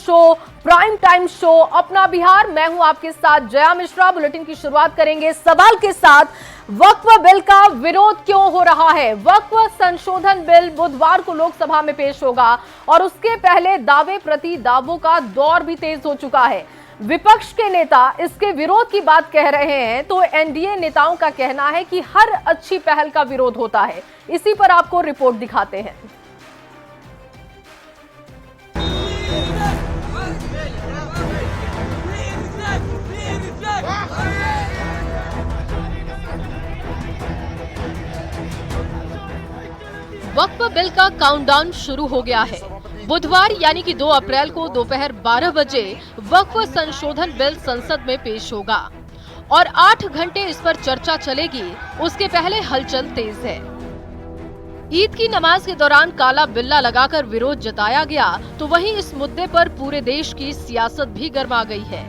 Show, prime time show अपना बिहार। मैं हूं आपके साथ जया मिश्रा। बुलेटिन की शुरुआत करेंगे सवाल के साथ, वक्फ बिल का विरोध क्यों हो रहा है? वक्फ संशोधन बिल बुधवार को लोकसभा में पेश होगा और उसके पहले दावे प्रति दावों का दौर भी तेज हो चुका है। विपक्ष के नेता इसके विरोध की बात कह रहे हैं तो एनडीए नेताओं का कहना है कि हर अच्छी पहल का विरोध होता है। इसी पर आपको रिपोर्ट दिखाते हैं। वक्फ बिल का काउंटडाउन शुरू हो गया है। बुधवार यानी कि 2 अप्रैल को दोपहर 12 बजे वक्फ संशोधन बिल संसद में पेश होगा और 8 घंटे इस पर चर्चा चलेगी। उसके पहले हलचल तेज है। ईद की नमाज के दौरान काला बिल्ला लगाकर विरोध जताया गया तो वहीं इस मुद्दे पर पूरे देश की सियासत भी गर्मा गई है।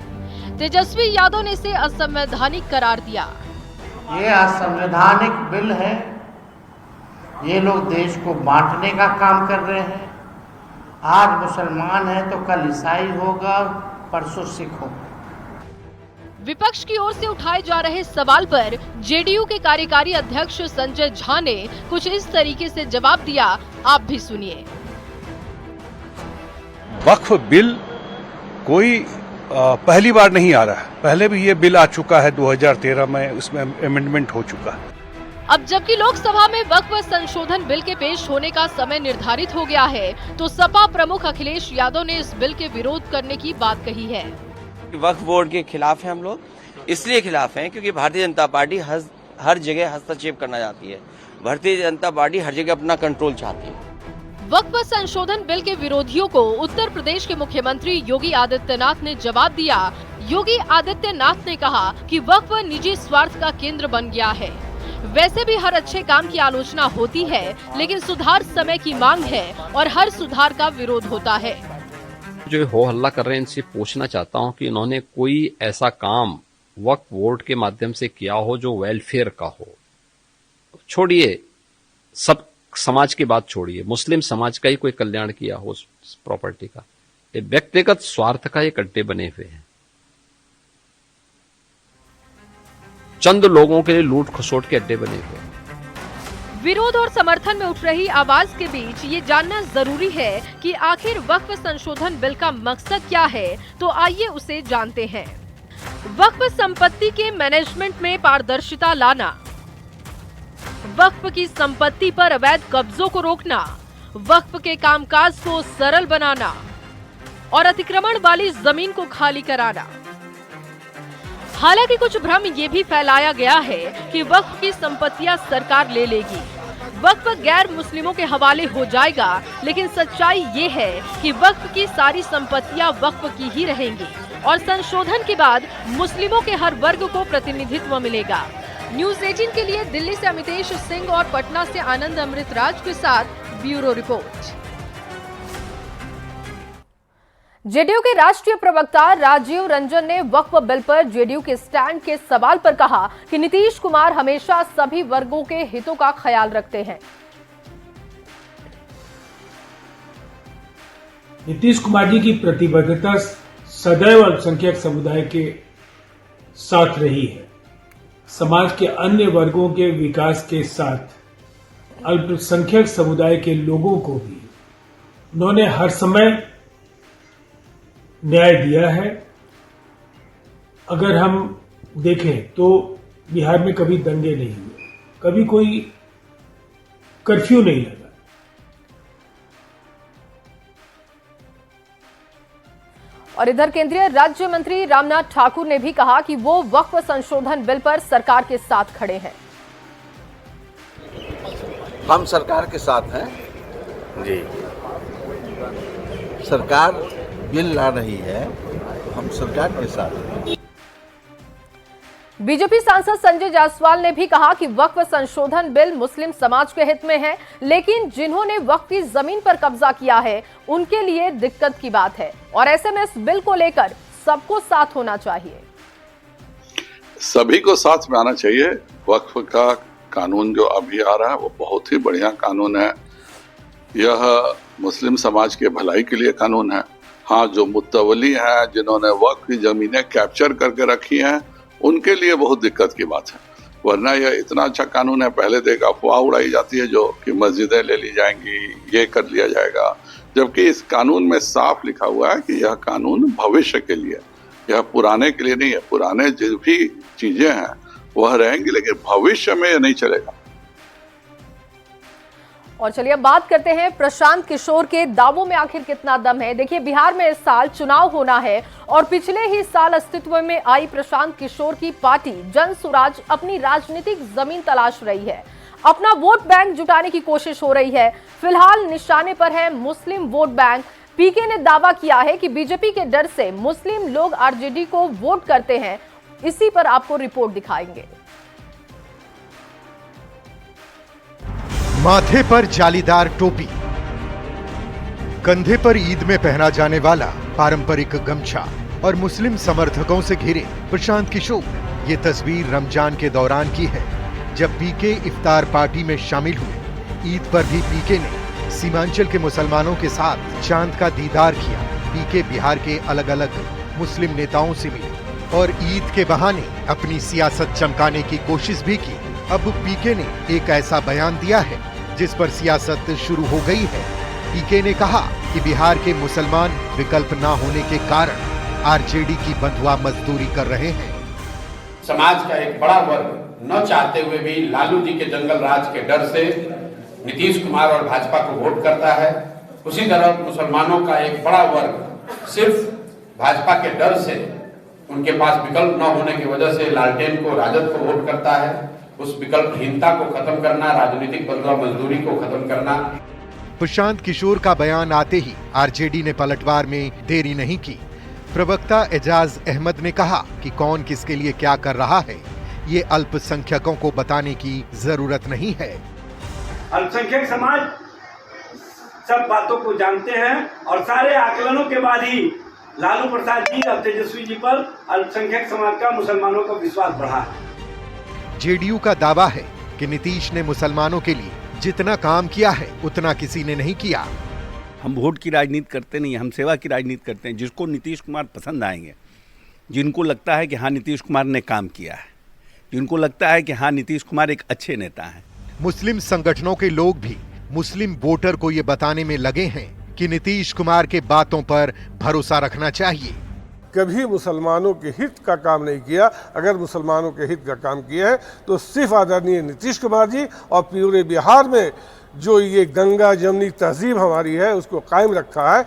तेजस्वी यादव ने इसे असंवैधानिक करार दिया। ये असंवैधानिक बिल है। ये लोग देश को बांटने का काम कर रहे हैं। आज मुसलमान है तो कल ईसाई होगा, परसों सिख होगा। विपक्ष की ओर से उठाए जा रहे सवाल पर जेडीयू के कार्यकारी अध्यक्ष संजय झा ने कुछ इस तरीके से जवाब दिया। आप भी सुनिए। वक्फ बिल कोई पहली बार नहीं आ रहा है। पहले भी ये बिल आ चुका है 2013 में, उसमें अमेंडमेंट हो चुका है। अब जबकि लोकसभा में वक्फ संशोधन बिल के पेश होने का समय निर्धारित हो गया है तो सपा प्रमुख अखिलेश यादव ने इस बिल के विरोध करने की बात कही है। वक्फ बोर्ड के खिलाफ हैं हम लोग, इसलिए खिलाफ हैं क्योंकि भारतीय जनता पार्टी हर जगह हस्तक्षेप करना चाहती है। भारतीय जनता पार्टी हर जगह अपना कंट्रोल चाहती है। वक्फ संशोधन बिल के विरोधियों को उत्तर प्रदेश के मुख्यमंत्री योगी आदित्यनाथ ने जवाब दिया। योगी आदित्यनाथ ने कहा कि वक्फ निजी स्वार्थ का केंद्र बन गया है। वैसे भी हर अच्छे काम की आलोचना होती है, लेकिन सुधार समय की मांग है और हर सुधार का विरोध होता है। जो हो हल्ला कर रहे हैं इनसे पूछना चाहता हूं कि इन्होंने कोई ऐसा काम वक्फ बोर्ड के माध्यम से किया हो जो वेलफेयर का हो। छोड़िए, सब समाज की बात छोड़िए, मुस्लिम समाज का ही कोई कल्याण किया हो उस प्रॉपर्टी का। ये व्यक्तिगत स्वार्थ का ये अड्डे बने हुए हैं। चंद लोगों के लिए लूट खसोट के अड्डे बने हुए हैं। विरोध और समर्थन में उठ रही आवाज के बीच ये जानना जरूरी है कि आखिर वक्फ संशोधन बिल का मकसद क्या है, तो आइए उसे जानते हैं। वक्फ संपत्ति के मैनेजमेंट में पारदर्शिता लाना, वक्फ की संपत्ति पर अवैध कब्जों को रोकना, वक्फ के कामकाज को सरल बनाना और अतिक्रमण वाली जमीन को खाली कराना। हालांकि कुछ भ्रम ये भी फैलाया गया है कि वक्फ की संपत्तियां सरकार ले लेगी, वक्फ गैर मुस्लिमों के हवाले हो जाएगा, लेकिन सच्चाई ये है कि वक्फ की सारी संपत्तियां वक्फ की ही रहेंगी और संशोधन के बाद मुस्लिमों के हर वर्ग को प्रतिनिधित्व मिलेगा। न्यूज़ 18 के लिए दिल्ली से अमितेश सिंह और पटना से आनंद अमृतराज के साथ ब्यूरो रिपोर्ट। जेडीयू के राष्ट्रीय प्रवक्ता राजीव रंजन ने वक्फ बिल पर जेडीयू के स्टैंड के सवाल पर कहा कि नीतीश कुमार हमेशा सभी वर्गों के हितों का ख्याल रखते हैं। नीतीश कुमार जी की प्रतिबद्धता सदैव अल्पसंख्यक समुदाय के साथ रही है। समाज के अन्य वर्गों के विकास के साथ अल्पसंख्यक समुदाय के लोगों को भी उन्होंने हर समय न्याय दिया है। अगर हम देखें तो बिहार में कभी दंगे नहीं हुए, कभी कोई कर्फ्यू नहीं लगा। और इधर केंद्रीय राज्य मंत्री रामनाथ ठाकुर ने भी कहा कि वो वक्फ संशोधन बिल पर सरकार के साथ खड़े हैं। हम सरकार के साथ हैं जी। सरकार बिल ला रही है तो हम सरकार के साथ हैं। बीजेपी सांसद संजय जायसवाल ने भी कहा कि वक्फ संशोधन बिल मुस्लिम समाज के हित में है, लेकिन जिन्होंने वक्फ की जमीन पर कब्जा किया है उनके लिए दिक्कत की बात है और ऐसे में इस बिल को लेकर सबको साथ होना चाहिए। सभी को साथ में आना चाहिए। वक्फ का कानून जो अभी आ रहा है वो बहुत ही बढ़िया कानून है। यह मुस्लिम समाज के भलाई के लिए कानून है। हाँ, जो मुत्तवली हैं, जिन्होंने वक्फ की जमीनें कैप्चर करके रखी हैं, उनके लिए बहुत दिक्कत की बात है। वरना यह इतना अच्छा कानून है। पहले तो एक अफवाह उड़ाई जाती है जो कि मस्जिदें ले ली जाएंगी, ये कर लिया जाएगा, जबकि इस कानून में साफ लिखा हुआ है कि यह कानून भविष्य के लिए, यह पुराने के लिए नहीं है। पुराने जो भी चीजें हैं वह रहेंगी, लेकिन भविष्य में यह नहीं चलेगा। और चलिए अब बात करते हैं प्रशांत किशोर के दावों में आखिर कितना दम है। देखिए, बिहार में इस साल चुनाव होना है और पिछले ही साल अस्तित्व में आई प्रशांत किशोर की पार्टी जन सुराज अपनी राजनीतिक जमीन तलाश रही है, अपना वोट बैंक जुटाने की कोशिश हो रही है। फिलहाल निशाने पर है मुस्लिम वोट बैंक। पीके ने दावा किया है कि बीजेपी के डर से मुस्लिम लोग आरजेडी को वोट करते हैं। इसी पर आपको रिपोर्ट दिखाएंगे। माथे पर जालीदार टोपी, कंधे पर ईद में पहना जाने वाला पारंपरिक गमछा और मुस्लिम समर्थकों से घिरे प्रशांत किशोर। ये तस्वीर रमजान के दौरान की है, जब पीके इफ्तार पार्टी में शामिल हुए। ईद पर भी पीके ने सीमांचल के मुसलमानों के साथ चांद का दीदार किया। पीके बिहार के अलग अलग मुस्लिम नेताओं से मिले और ईद के बहाने अपनी सियासत चमकाने की कोशिश भी की। अब पीके ने एक ऐसा बयान दिया है जिस पर सियासत शुरू हो गई है। पीके ने कहा कि बिहार के मुसलमान विकल्प न होने के कारण आरजेडी की बंधुआ मजदूरी कर रहे हैं। समाज का एक बड़ा वर्ग न चाहते हुए भी लालू जी के जंगल राज के डर से नीतीश कुमार और भाजपा को वोट करता है। उसी तरह मुसलमानों का एक बड़ा वर्ग सिर्फ भाजपा के डर से, उनके पास विकल्प न होने की वजह से लालटेन को, राजद को वोट करता है। उस विकल्पहीनता को खत्म करना, राजनीतिक बंधुआ मजदूरी को खत्म करना। प्रशांत किशोर का बयान आते ही आरजेडी ने पलटवार में देरी नहीं की। प्रवक्ता एजाज अहमद ने कहा कि कौन किसके लिए क्या कर रहा है, ये अल्पसंख्यकों को बताने की जरूरत नहीं है। अल्पसंख्यक समाज सब बातों को जानते हैं और सारे आकलनों के बाद ही लालू प्रसाद जी और तेजस्वी जी पर अल्पसंख्यक समाज का, मुसलमानों का विश्वास बढ़ा है। जेडीयू का दावा है कि नीतीश ने मुसलमानों के लिए जितना काम किया है उतना किसी ने नहीं किया। हम वोट की राजनीति करते नहीं, हम सेवा की राजनीति करते हैं। जिसको नीतीश कुमार पसंद आएंगे, जिनको लगता है कि हाँ नीतीश कुमार ने काम किया है, जिनको लगता है कि हाँ नीतीश कुमार एक अच्छे नेता हैं। मुस्लिम संगठनों के लोग भी मुस्लिम वोटर को ये बताने में लगे हैं कि नीतीश कुमार के बातों पर भरोसा रखना चाहिए। कभी मुसलमानों के हित का काम नहीं किया। अगर मुसलमानों के हित का काम किया है तो सिर्फ आदरणीय नीतीश कुमार जी और पूरे बिहार में जो ये गंगा जमनी तहजीब हमारी है उसको कायम रखा है।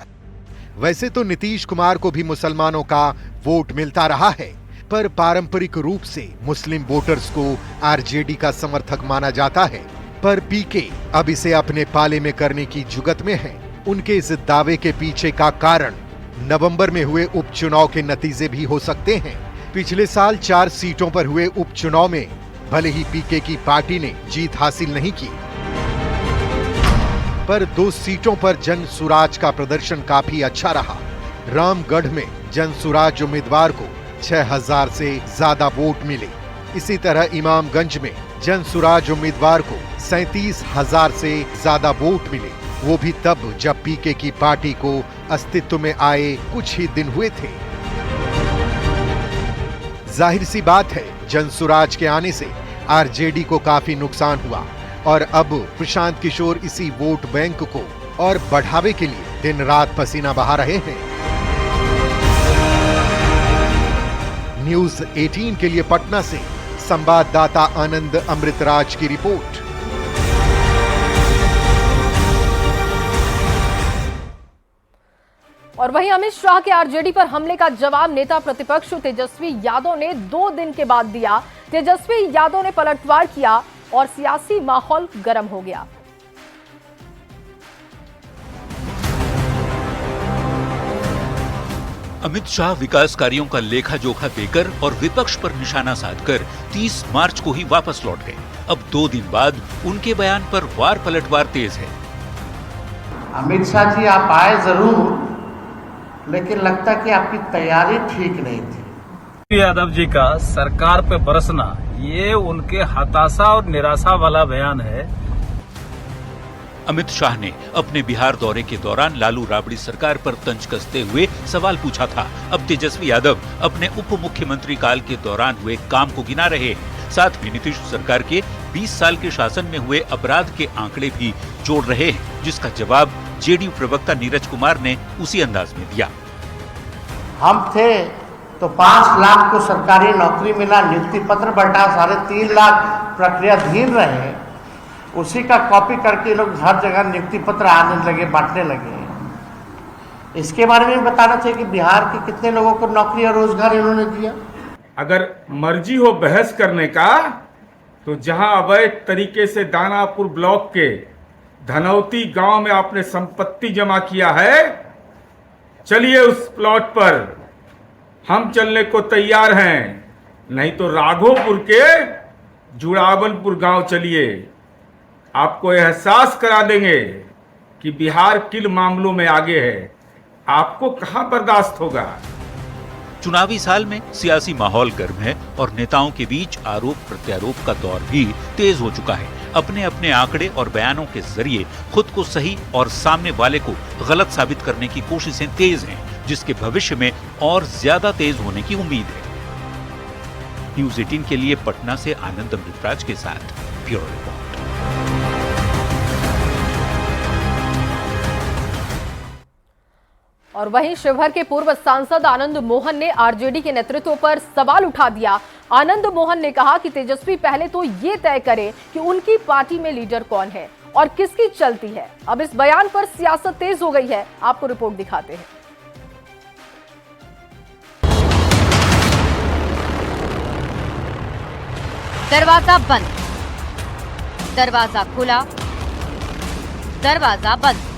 वैसे तो नीतीश कुमार को भी मुसलमानों का वोट मिलता रहा है, पर पारंपरिक रूप से मुस्लिम वोटर्स को आरजेडी का समर्थक माना जाता है। पर पीके अब इसे अपने पाले में करने की जुगत में है। उनके इस दावे के पीछे का कारण नवंबर में हुए उपचुनाव के नतीजे भी हो सकते हैं। पिछले साल 4 सीटों पर हुए उपचुनाव में भले ही पीके की पार्टी ने जीत हासिल नहीं की, पर 2 सीटों पर जन सुराज का प्रदर्शन काफी अच्छा रहा। रामगढ़ में जन सुराज उम्मीदवार को 6000 से ज्यादा वोट मिले। इसी तरह इमामगंज में जन सुराज उम्मीदवार को 37,000 से ज्यादा वोट मिले, वो भी तब जब पीके की पार्टी को अस्तित्व में आए कुछ ही दिन हुए थे। जाहिर सी बात है, जन सुराज के आने से आरजेडी को काफी नुकसान हुआ और अब प्रशांत किशोर इसी वोट बैंक को और बढ़ावे के लिए दिन रात पसीना बहा रहे हैं। न्यूज 18 के लिए पटना से संवाददाता आनंद अमृतराज की रिपोर्ट। और वहीं अमित शाह के आरजेडी पर हमले का जवाब नेता प्रतिपक्ष तेजस्वी यादव ने 2 दिन के बाद दिया। तेजस्वी यादव ने पलटवार किया और सियासी माहौल गर्म हो गया। अमित शाह विकास कार्यों का लेखा जोखा देकर और विपक्ष पर निशाना साधकर 30 मार्च को ही वापस लौट गए। अब 2 दिन बाद उनके बयान पर वार पलटवार तेज है। अमित शाह जी, आप आए जरूर, लेकिन लगता कि आपकी तैयारी ठीक नहीं थी। यादव जी का सरकार पे बरसना, ये उनके हताशा और निराशा वाला बयान है। अमित शाह ने अपने बिहार दौरे के दौरान लालू राबड़ी सरकार पर तंज कसते हुए सवाल पूछा था। अब तेजस्वी यादव अपने उप मुख्यमंत्री काल के दौरान हुए काम को गिना रहे हैं। साथ ही नीतीश सरकार के 20 साल के शासन में हुए अपराध के आंकड़े भी जोड़ रहे हैं, जिसका जवाब जेडीयू प्रवक्ता नीरज कुमार ने उसी अंदाज में दिया। हम थे तो 5 लाख को सरकारी नौकरी मिला, नियुक्ति पत्र बटा, 3.5 लाख प्रक्रियाधीन रहे, उसी का कॉपी करके लोग हर जगह नियुक्ति पत्र आने लगे, बांटने लगे। इसके बारे में बताना चाहिए कि बिहार के कितने लोगों को नौकरी और रोजगार इन्होंने दिया। अगर मर्जी हो बहस करने का तो जहां अवैध तरीके से दानापुर ब्लॉक के धनौती गांव में आपने संपत्ति जमा किया है, चलिए उस प्लॉट पर हम चलने को तैयार हैं, नहीं तो राघोपुर के जुड़ावनपुर गांव चलिए, आपको एहसास करा देंगे कि बिहार किन मामलों में आगे है, आपको कहां बर्दाश्त होगा। चुनावी साल में सियासी माहौल गर्म है और नेताओं के बीच आरोप प्रत्यारोप का दौर भी तेज हो चुका है। अपने अपने आंकड़े और बयानों के जरिए खुद को सही और सामने वाले को गलत साबित करने की कोशिशें तेज हैं, जिसके भविष्य में और ज्यादा तेज होने की उम्मीद है। न्यूज़ 18 के लिए पटना से आनंद अमृतराज के साथ ब्यूरो रिपोर्ट। और वहीं शिवहर के पूर्व सांसद आनंद मोहन ने आरजेडी के नेतृत्व पर सवाल उठा दिया। आनंद मोहन ने कहा कि तेजस्वी पहले तो ये तय करे कि उनकी पार्टी में लीडर कौन है और किसकी चलती है। अब इस बयान पर सियासत तेज हो गई है, आपको रिपोर्ट दिखाते हैं। दरवाजा बंद, दरवाजा खुला, दरवाजा बंद।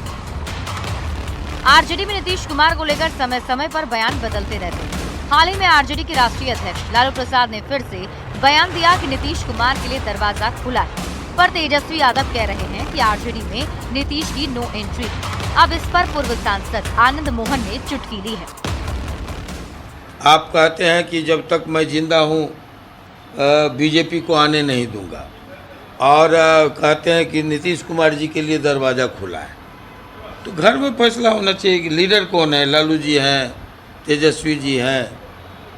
आरजेडी में नीतीश कुमार को लेकर समय समय पर बयान बदलते रहते हैं। हाल ही में आरजेडी के राष्ट्रीय अध्यक्ष लालू प्रसाद ने फिर से बयान दिया कि नीतीश कुमार के लिए दरवाजा खुला है, पर तेजस्वी यादव कह रहे हैं कि आरजेडी में नीतीश की नो एंट्री। अब इस पर पूर्व सांसद आनंद मोहन ने चुटकी ली है। आप कहते हैं कि जब तक मैं जिंदा हूँ बीजेपी को आने नहीं दूंगा, और कहते हैं कि नीतीश कुमार जी के लिए दरवाजा खुला है, तो घर में फैसला होना चाहिए कि लीडर कौन है। लालू जी हैं, तेजस्वी जी हैं,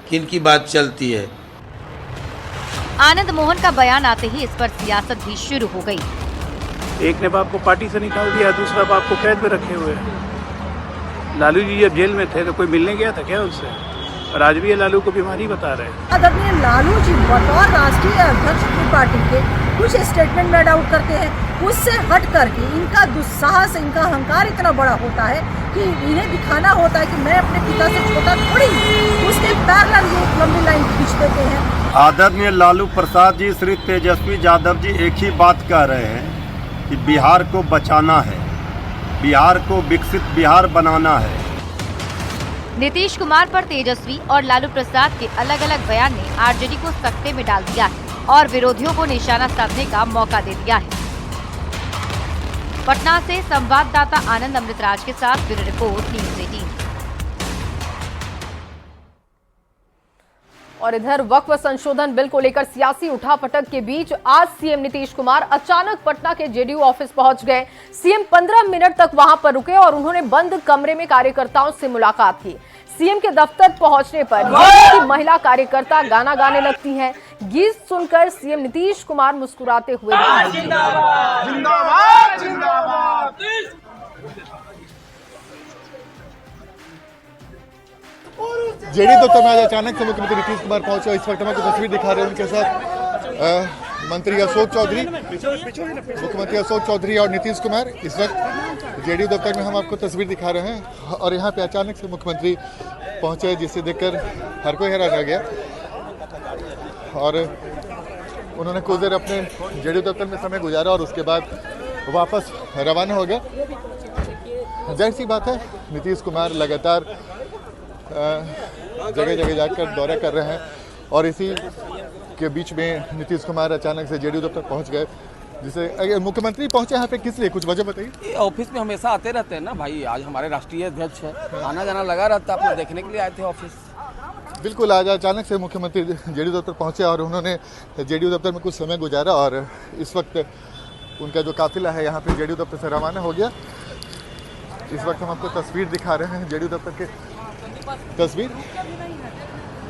किन की बात चलती है। आनंद मोहन का बयान आते ही इस पर सियासत भी शुरू हो गई। एक ने बाप को पार्टी से निकाल दिया, दूसरा बाप को कैद में रखे हुए हैं। लालू जी जब जेल में थे तो कोई मिलने गया था क्या उनसे? और आज भी ये लालू को बीमारी बता रहे हैं। आदरणीय लालू जी बतौर राष्ट्रीय अध्यक्ष की पार्टी के कुछ स्टेटमेंट मेड आउट करते हैं, उससे हट करके इनका दुस्साहस, इनका अहंकार इतना बड़ा होता है कि इन्हें दिखाना होता है कि मैं अपने पिता से छोटा थोड़ी, उसके पैरेलल ये एक लंबी लाइन खींच देते हैं। आदरणीय लालू प्रसाद जी, श्री तेजस्वी यादव जी एक ही बात कह रहे हैं कि बिहार को बचाना है, बिहार को विकसित बिहार बनाना है। नीतीश कुमार पर तेजस्वी और लालू प्रसाद के अलग अलग बयान ने आरजेडी को सकते में डाल दिया है और विरोधियों को निशाना साधने का मौका दे दिया है। पटना से संवाददाता आनंद अमृतराज के साथ ब्यूरो रिपोर्ट न्यूज़ 18। और इधर वक्फ संशोधन बिल को लेकर सियासी उठापटक के बीच आज सीएम नीतीश कुमार अचानक पटना के जेडीयू ऑफिस पहुंच गए। सीएम 15 मिनट तक वहां पर रुके और उन्होंने बंद कमरे में कार्यकर्ताओं से मुलाकात की। सीएम के दफ्तर पहुंचने पर की महिला कार्यकर्ता गाना गाने लगती हैं। गीत सुनकर सीएम नीतीश कुमार मुस्कुराते हुए जिंदाबाद, जिंदाबाद, जिंदाबाद। जेडीयू दफ्तर में आज अचानक से मुख्यमंत्री नीतीश कुमार पहुंचे। इस वक्त हम आपको तस्वीर दिखा रहे हैं, उनके साथ मंत्री अशोक चौधरी, मुख्यमंत्री अशोक चौधरी और नीतीश कुमार। इस वक्त जेडीयू दफ्तर में हम आपको तस्वीर दिखा रहे हैं और यहाँ पे अचानक से मुख्यमंत्री पहुंचे, जिसे देखकर हर कोई हैरान रह गया और उन्होंने कुछ देर अपने जेडीयू दफ्तर में समय गुजारा और उसके बाद वापस रवाना हो गया। जाहिर सी बात है, नीतीश कुमार लगातार जगह जगह जाकर दौरा कर रहे हैं और इसी के बीच में नीतीश कुमार अचानक से जेडीयू दफ्तर पहुंच गए। जिसे मुख्यमंत्री पहुंचे यहाँ पे किस लिए, कुछ वजह बताइए। ऑफिस में हमेशा आते रहते हैं ना भाई, आज हमारे राष्ट्रीय अध्यक्ष है, आना जाना लगा रहता है, आपको देखने के लिए आए थे ऑफिस। बिल्कुल, आज अचानक से मुख्यमंत्री जेडीयू दफ्तर पहुंचे और उन्होंने जेडीयू दफ्तर में कुछ समय गुजारा और इस वक्त उनका जो काफिला है यहाँ पे जेडीयू दफ्तर से रवाना हो गया। इस वक्त हम आपको तस्वीर दिखा रहे हैं जेडीयू दफ्तर के तस्वीर।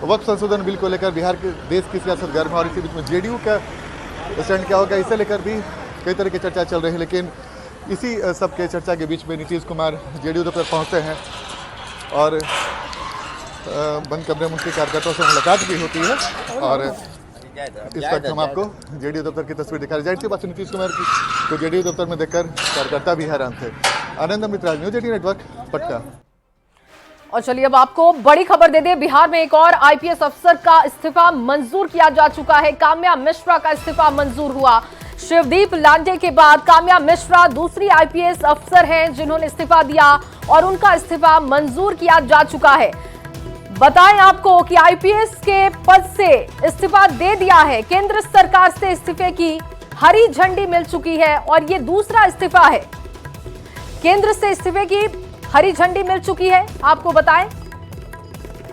वक्फ संशोधन बिल को लेकर बिहार के देश की सियासत गर्म है और इसी बीच में जेडीयू का स्टैंड क्या होगा इसे लेकर भी कई तरह की चर्चा चल रही है। लेकिन इसी सब के चर्चा के बीच में नीतीश कुमार जेडीयू दफ्तर पहुंचते हैं और बंद कमरे में उनके कार्यकर्ताओं से मुलाकात भी होती है। और इस वक्त हम आपको जेडीयू दफ्तर की तस्वीर दिखा रहे हैं। जाहिर सी बात है नीतीश कुमार की तो जेडीयू दफ्तर में देखकर कार्यकर्ता भी हैरान थे। आनंद अमृत राज, न्यूज 18 नेटवर्क, पटना। और चलिए अब आपको बड़ी खबर दे दे। बिहार में एक और आईपीएस अफसर का इस्तीफा मंजूर किया जा चुका है। काम्या मिश्रा का इस्तीफा मंजूर हुआ। शिवदीप लांडे के बाद काम्या मिश्रा दूसरी आईपीएस अफसर हैं जिन्होंने इस्तीफा दिया और उनका इस्तीफा मंजूर किया जा चुका है। बताएं आपको कि आईपीएस के पद से इस्तीफा दे दिया है। केंद्र सरकार से इस्तीफे की हरी झंडी मिल चुकी है और ये दूसरा इस्तीफा है। केंद्र से इस्तीफे की हरी झंडी मिल चुकी है। आपको बताएं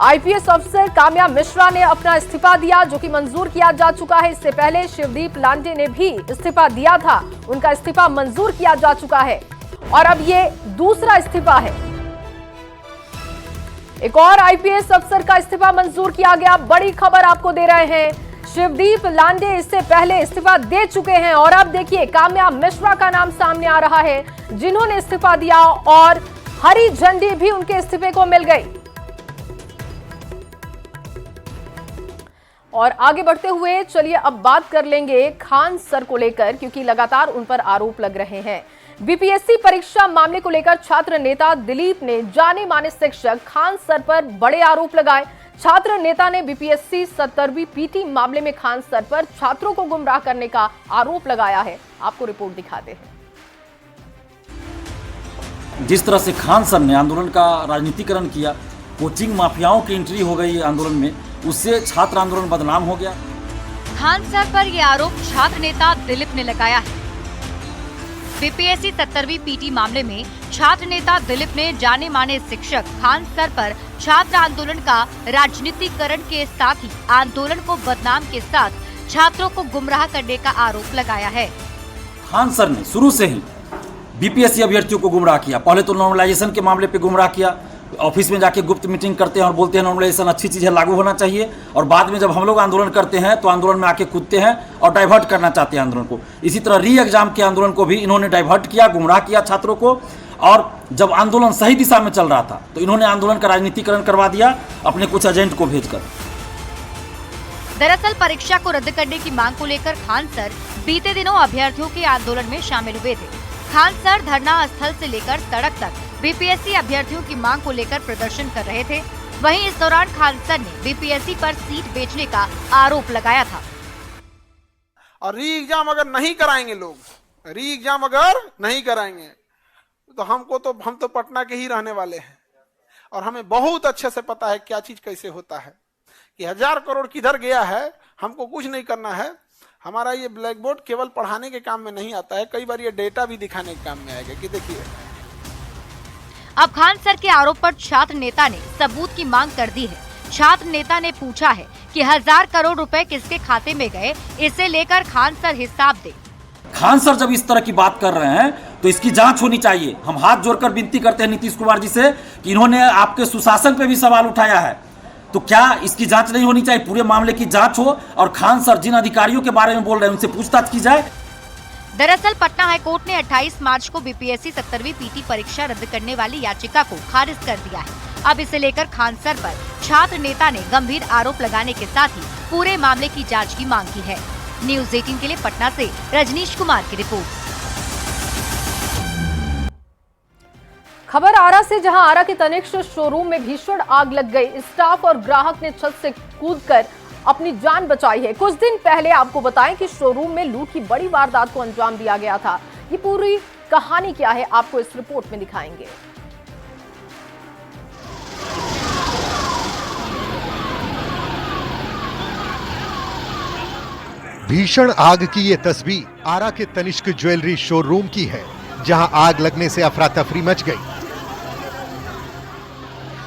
आईपीएस अफसर काम्या मिश्रा ने अपना इस्तीफा दिया जो कि मंजूर किया जा चुका है। इससे पहले शिवदीप लांडे ने भी इस्तीफा दिया था, उनका इस्तीफा मंजूर किया जा चुका है और अब ये दूसरा इस्तीफा है। एक और आईपीएस अफसर का इस्तीफा मंजूर किया गया। बड़ी खबर आपको दे रहे हैं। शिवदीप लांडे इससे पहले इस्तीफा दे चुके हैं और अब देखिए काम्या मिश्रा का नाम सामने आ रहा है जिन्होंने इस्तीफा दिया और हरी झंडी भी उनके इस्तीफे को मिल गई। और आगे बढ़ते हुए चलिए अब बात कर लेंगे खान सर को लेकर, क्योंकि लगातार उन पर आरोप लग रहे हैं। बीपीएससी परीक्षा मामले को लेकर छात्र नेता दिलीप ने जाने माने शिक्षक खान सर पर बड़े आरोप लगाए। छात्र नेता ने बीपीएससी 70वीं पीटी मामले में खान सर पर छात्रों को गुमराह करने का आरोप लगाया है। आपको रिपोर्ट दिखाते हैं। जिस तरह से खान सर ने आंदोलन का राजनीतिकरण किया, कोचिंग माफियाओं की एंट्री हो गई आंदोलन में, उससे छात्र आंदोलन बदनाम हो गया। खान सर पर यह आरोप छात्र नेता दिलीप ने लगाया है। बीपीएससी 70वीं पीटी मामले में छात्र नेता दिलीप ने जाने माने शिक्षक खान सर पर छात्र आंदोलन का राजनीतिकरण के साथ ही आंदोलन को बदनाम के साथ छात्रों को गुमराह करने का आरोप लगाया है। खान सर ने शुरू से ही बीपीएससी अभ्यर्थियों को गुमराह किया। पहले तो नॉर्मलाइजेशन के मामले पे गुमराह किया। ऑफिस में जाके गुप्त मीटिंग करते हैं और बोलते हैं नॉर्मलाइजेशन अच्छी चीज़ है, लागू होना चाहिए, और बाद में जब हम लोग आंदोलन करते हैं तो आंदोलन में आके कूदते हैं और डाइवर्ट करना चाहते हैं आंदोलन को। इसी तरह री एग्जाम के आंदोलन को भी इन्होंने डाइवर्ट किया, गुमराह किया छात्रों को। और जब आंदोलन सही दिशा में चल रहा था तो इन्होंने आंदोलन का राजनीतिकरण करवा दिया अपने कुछ एजेंट को भेजकर। दरअसल परीक्षा को रद्द करने की मांग को लेकर खान सर बीते दिनों अभ्यर्थियों के आंदोलन में शामिल हुए थे। खान सर धरना स्थल से लेकर सड़क तक बीपीएससी अभ्यर्थियों की मांग को लेकर प्रदर्शन कर रहे थे। वहीं इस दौरान खान सर ने बीपीएससी पर सीट बेचने का आरोप लगाया था। और री एग्जाम अगर नहीं कराएंगे लोग, री एग्जाम अगर नहीं कराएंगे तो हम तो पटना के ही रहने वाले हैं और हमें बहुत अच्छे से पता है क्या चीज कैसे होता है कि 1000 करोड़ किधर गया है। हमको कुछ नहीं करना है। हमारा ये ब्लैक बोर्ड केवल पढ़ाने के काम में नहीं आता है, कई बार ये डेटा भी दिखाने के काम में आएगा कि देखिए। अब खान सर के आरोप पर छात्र नेता ने सबूत की मांग कर दी है। छात्र नेता ने पूछा है कि 1000 करोड़ रुपए किसके खाते में गए, इसे लेकर खान सर हिसाब दे। खान सर जब इस तरह की बात कर रहे हैं तो इसकी जांच होनी चाहिए। हम हाथ जोड़कर विनती करते हैं नीतीश कुमार जी से कि इन्होंने आपके सुशासन पे भी सवाल उठाया है, तो क्या इसकी जांच नहीं होनी चाहिए? पूरे मामले की जांच हो और खान सर जिन अधिकारियों के बारे में बोल रहे हैं उनसे पूछताछ की जाए। दरअसल पटना हाईकोर्ट ने 28 मार्च को बीपीएससी 70वीं पीटी परीक्षा रद्द करने वाली याचिका को खारिज कर दिया है। अब इसे लेकर खान सर पर छात्र नेता ने गंभीर आरोप लगाने के साथ ही पूरे मामले की जांच की मांग की है। न्यूज 18 के लिए पटना से रजनीश कुमार की रिपोर्ट। खबर आरा से, जहां आरा के तनिष्क शोरूम में भीषण आग लग गई। स्टाफ और ग्राहक ने छत से कूदकर अपनी जान बचाई है। कुछ दिन पहले आपको बताएं कि शोरूम में लूट की बड़ी वारदात को अंजाम दिया गया था। ये पूरी कहानी क्या है आपको इस रिपोर्ट में दिखाएंगे। भीषण आग की ये तस्वीर आरा के तनिष्क ज्वेलरी शोरूम की है, जहां आग लगने से अफरा तफरी मच गई।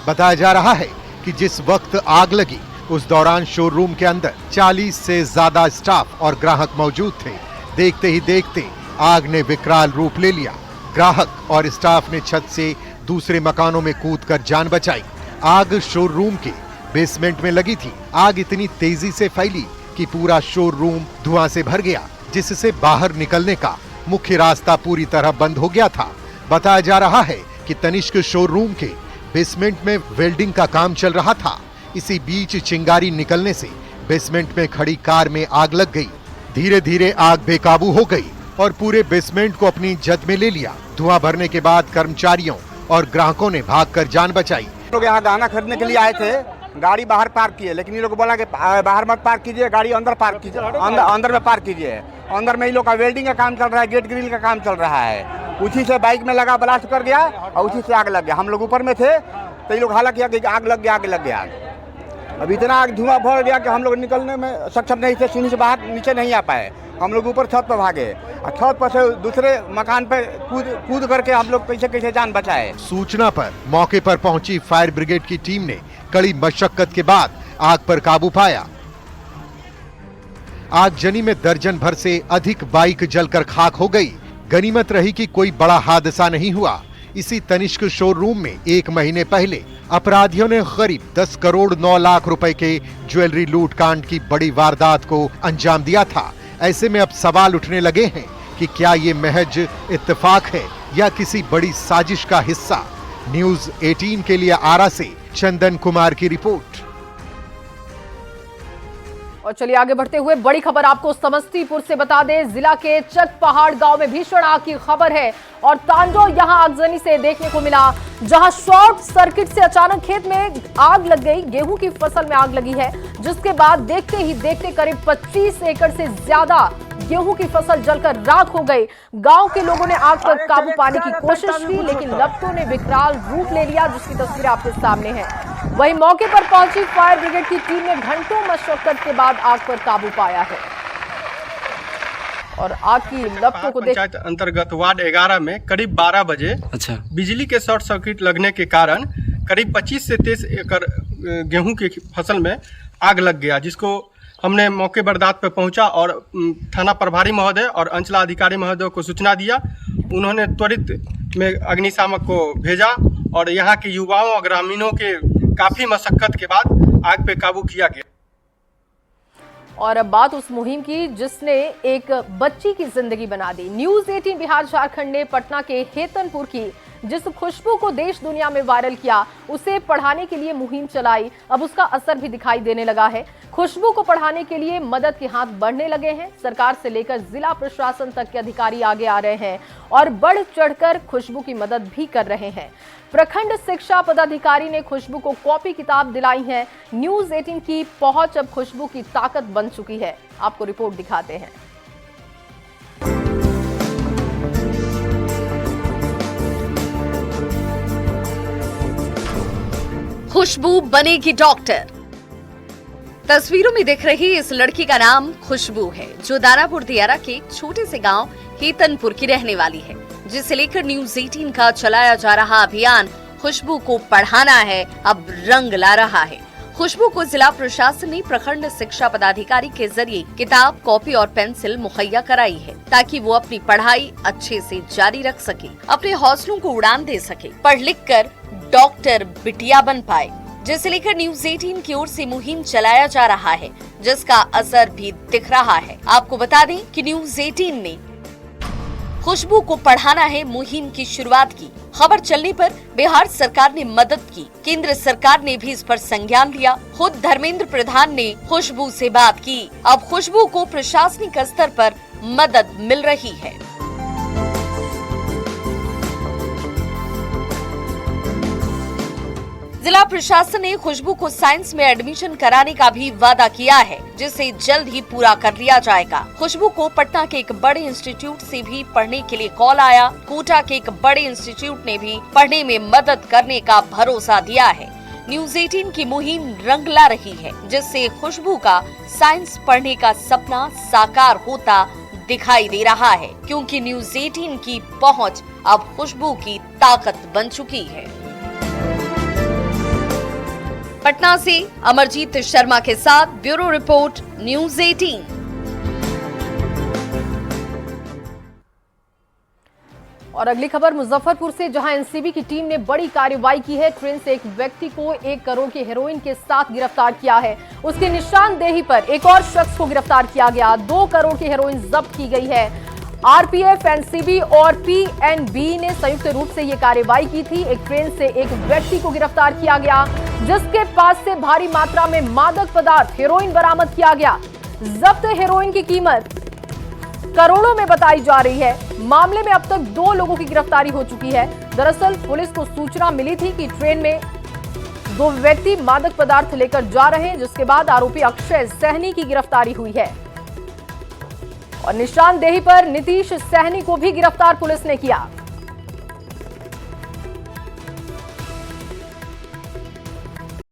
बताया जा रहा है कि जिस वक्त आग लगी उस दौरान शोरूम के अंदर 40 से ज्यादा स्टाफ और ग्राहक मौजूद थे। देखते ही देखते आग ने विकराल रूप ले लिया। ग्राहक और स्टाफ ने छत से दूसरे मकानों में कूदकर जान बचाई। आग शोरूम के बेसमेंट में लगी थी। आग इतनी तेजी से फैली कि पूरा शोरूम धुआं से भर गया, जिससे बाहर निकलने का मुख्य रास्ता पूरी तरह बंद हो गया था। बताया जा रहा है कि तनिष्क शोरूम के बेसमेंट में वेल्डिंग का काम चल रहा था। इसी बीच चिंगारी निकलने से बेसमेंट में खड़ी कार में आग लग गई। धीरे धीरे आग बेकाबू हो गई और पूरे बेसमेंट को अपनी जद में ले लिया। धुआं भरने के बाद कर्मचारियों और ग्राहकों ने भागकर जान बचाई। लोग यहाँ गाना खरीदने के लिए आए थे, गाड़ी बाहर पार्क किए, लेकिन ये लोग बोला कि बाहर मत पार्क कीजिए, गाड़ी अंदर पार्क कीजिए, अंदर में पार्क कीजिए। अंदर में ही लोग का वेल्डिंग का काम चल रहा है, गेट ग्रिल का काम चल रहा है। उसी से बाइक में लगा, ब्लास्ट कर गया और उसी से आग लग गया। हम लोग ऊपर में थे तो ये लोग हाला किया कि आग लग गया। अब इतना आग धुआं भर गया कि हम लोग निकलने में सक्षम नहीं थे, सीढ़ी से बाहर नीचे नहीं आ पाए। हम लोग ऊपर छत पर भागे और छत पर से दूसरे मकान पे कूद करके हम लोग कैसे जान बचाए। सूचना पर मौके पर पहुंची फायर ब्रिगेड की टीम ने कड़ी मशक्कत के बाद आग पर काबू पाया। आगजनी में दर्जन भर से अधिक बाइक जलकर खाक हो गई। गनीमत रही कि कोई बड़ा हादसा नहीं हुआ। इसी तनिष्क शोरूम में 1 महीने पहले अपराधियों ने करीब 10 करोड़ 9 लाख रुपए के ज्वेलरी लूट कांड की बड़ी वारदात को अंजाम दिया था। ऐसे में अब सवाल उठने लगे हैं कि क्या ये महज इत्तेफाक है या किसी बड़ी साजिश का हिस्सा। न्यूज 18 के लिए आरा से चंदन कुमार की रिपोर्ट। और चलिए आगे बढ़ते हुए बड़ी खबर आपको समस्तीपुर से बता दें। जिला के चक पहाड़ गांव में भीषण आग की खबर है और तांडव यहां आगजनी से देखने को मिला, जहां शॉर्ट सर्किट से अचानक खेत में आग लग गई। गेहूं की फसल में आग लगी है, जिसके बाद देखते ही देखते करीब 25 एकड़ से ज्यादा गेहूं की फसल जलकर राख हो गई। गांव के लोगों ने आग पर काबू पाने की कोशिश की, लेकिन लपटों ने विकराल रूप ले लिया, जिसकी तस्वीर आपके सामने है। वहीं मौके पर पहुंची फायर ब्रिगेड की टीम ने घंटों मशक्कत के बाद आग पर काबू पाया है और आग की लपटों को देख पंचायत अंतर्गत वार्ड 11 में करीब 12 बजे बिजली के शॉर्ट सर्किट लगने के कारण करीब 25 से 23 एकड़ गेहूं की फसल में आग लग गया, जिसको हमने मौके बरदात पर पहुंचा और थाना प्रभारी महोदय और अंचलाधिकारी महोदय को सूचना दिया। उन्होंने त्वरित में अग्निशामक को भेजा और यहाँ के युवाओं और ग्रामीणों के काफी मशक्कत के बाद आग पे काबू किया गया। और अब बात उस मुहिम की जिसने एक बच्ची की जिंदगी बना दी। न्यूज 18 बिहार झारखंड ने पटना के हेतनपुर की जिस खुशबू को देश दुनिया में वायरल किया, उसे पढ़ाने के लिए मुहिम चलाई। अब उसका असर भी दिखाई देने लगा है। खुशबू को पढ़ाने के लिए मदद के हाथ बढ़ने लगे हैं। सरकार से लेकर जिला प्रशासन तक के अधिकारी आगे आ रहे हैं और बढ़ चढ़कर खुशबू की मदद भी कर रहे हैं। प्रखंड शिक्षा पदाधिकारी ने खुशबू को कॉपी किताब दिलाई है। न्यूज 18 की पहुंच अब खुशबू की ताकत बन चुकी है। आपको रिपोर्ट दिखाते हैं। खुशबू बनेगी डॉक्टर। तस्वीरों में दिख रही इस लड़की का नाम खुशबू है, जो दानापुर दियारा के छोटे से गांव हेतनपुर की रहने वाली है, जिसे लेकर न्यूज 18 का चलाया जा रहा अभियान खुशबू को पढ़ाना है अब रंग ला रहा है। खुशबू को जिला प्रशासन ने प्रखंड शिक्षा पदाधिकारी के जरिए किताब, कॉपी और पेंसिल मुहैया कराई है, ताकि वो अपनी पढ़ाई अच्छे से जारी रख सके, अपने हौसलों को उड़ान दे सके, पढ़ लिख कर डॉक्टर बिटिया बन पाए। जिसे लेकर न्यूज 18 की ओर से मुहिम चलाया जा रहा है, जिसका असर भी दिख रहा है। आपको बता दें कि न्यूज 18 ने खुशबू को पढ़ाना है मुहिम की शुरुआत की। खबर चलने पर बिहार सरकार ने मदद की, केंद्र सरकार ने भी इस पर संज्ञान लिया। खुद धर्मेंद्र प्रधान ने खुशबू से बात की। अब खुशबू को प्रशासनिक स्तर पर मदद मिल रही है। जिला प्रशासन ने खुशबू को साइंस में एडमिशन कराने का भी वादा किया है, जिसे जल्द ही पूरा कर लिया जाएगा। खुशबू को पटना के एक बड़े इंस्टीट्यूट से भी पढ़ने के लिए कॉल आया। कोटा के एक बड़े इंस्टीट्यूट ने भी पढ़ने में मदद करने का भरोसा दिया है। न्यूज 18 की मुहिम रंग ला रही है, जिससे खुशबू का साइंस पढ़ने का सपना साकार होता दिखाई दे रहा है, क्योंकि न्यूज 18 की पहुंच अब खुशबू की ताकत बन चुकी है। पटना से अमरजीत शर्मा के साथ ब्यूरो रिपोर्ट न्यूज 18। और अगली खबर मुजफ्फरपुर से, जहां एनसीबी की टीम ने बड़ी कार्रवाई की है। ट्रेन से एक व्यक्ति को 1 करोड़ की हेरोइन के साथ गिरफ्तार किया है। उसकी निशानदेही पर एक और शख्स को गिरफ्तार किया गया। 2 करोड़ की हेरोइन जब्त की गई है। आरपीएफ, एनसीबी और पीएनबी ने संयुक्त रूप से यह कार्रवाई की थी। एक ट्रेन से एक व्यक्ति को गिरफ्तार किया गया, जिसके पास से भारी मात्रा में मादक पदार्थ हेरोइन बरामद किया गया। जब्त हेरोइन की कीमत करोड़ों में बताई जा रही है। मामले में अब तक 2 लोगों की गिरफ्तारी हो चुकी है। दरअसल पुलिस को सूचना मिली थी कि ट्रेन में 2 व्यक्ति मादक पदार्थ लेकर जा रहे हैं, जिसके बाद आरोपी अक्षय सहनी की गिरफ्तारी हुई है और निशानदेही पर नीतीश सहनी को भी गिरफ्तार पुलिस ने किया।